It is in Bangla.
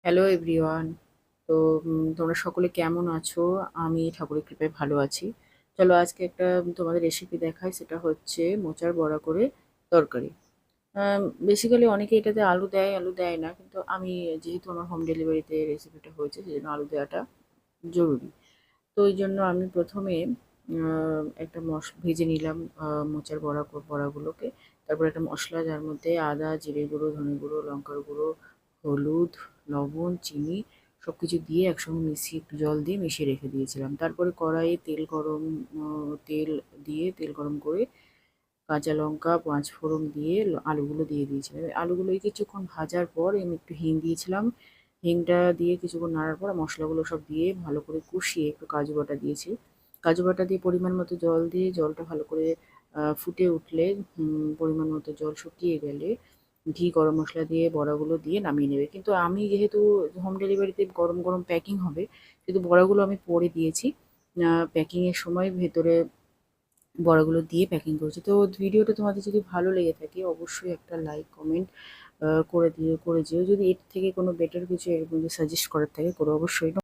Hello everyone. তো তোমরা সকলে কেমন আছো? আমি ঠাকুরের কৃপায় ভালো আছি। চলো আজকে একটা তোমাদের রেসিপি দেখাই, সেটা হচ্ছে মোচার বড়া করে তরকারি। বেসিক্যালি অনেকে এটাতে আলু দেয়, আলু দেয় না। কিন্তু আমি যেহেতু আমার হোম ডেলিভারিতে রেসিপিটা হয়েছে সেজন্য আলু দেওয়াটা জরুরি। তো ওই জন্য আমি প্রথমে একটা ভেজে নিলাম মোচার বড়াগুলোকে। তারপর একটা মশলা, যার মধ্যে আদা, জিরে গুঁড়ো, ধনে গুঁড়ো, লঙ্কার গুঁড়ো, হলুদ, লবণ, চিনি সব কিছু দিয়ে একসঙ্গে মিশিয়ে একটু জল দিয়ে মিশিয়ে রেখে দিয়েছিলাম। তারপরে কড়াইয়ে তেল দিয়ে তেল গরম করে কাঁচা লঙ্কা, পাঁচফোড়ন দিয়ে আলুগুলো দিয়ে দিয়েছিলাম। এবার আলুগুলো কিছুক্ষণ ভাজার পর আমি একটু হিং দিয়েছিলাম। হিংটা দিয়ে কিছুক্ষণ নাড়ার পর মশলাগুলো সব দিয়ে ভালো করে কষিয়ে একটু কাজু বাটা দিয়েছি। কাজু বাটা দিয়ে পরিমাণ মতো জল দিয়ে জলটা ভালো করে ফুটে উঠলে, পরিমাণ মতো জল শুকিয়ে গেলে ঘি, গরম মশলা দিয়ে বড়াগুলো দিয়ে নামিয়ে নেবে। কিন্তু আমি যেহেতু হোম ডেলিভারিতে গরম গরম প্যাকিং হবে, কিন্তু বড়াগুলো আমি পরে দিয়েছি। প্যাকিংয়ের সময় ভেতরে বড়াগুলো দিয়ে প্যাকিং করেছি। তো ভিডিওটা তোমাদের যদি ভালো লেগে থাকে অবশ্যই একটা লাইক, কমেন্ট করে যেও। যদি এর থেকে কোনো বেটার কিছু এর মধ্যে সাজেস্ট করার থাকে করো অবশ্যই।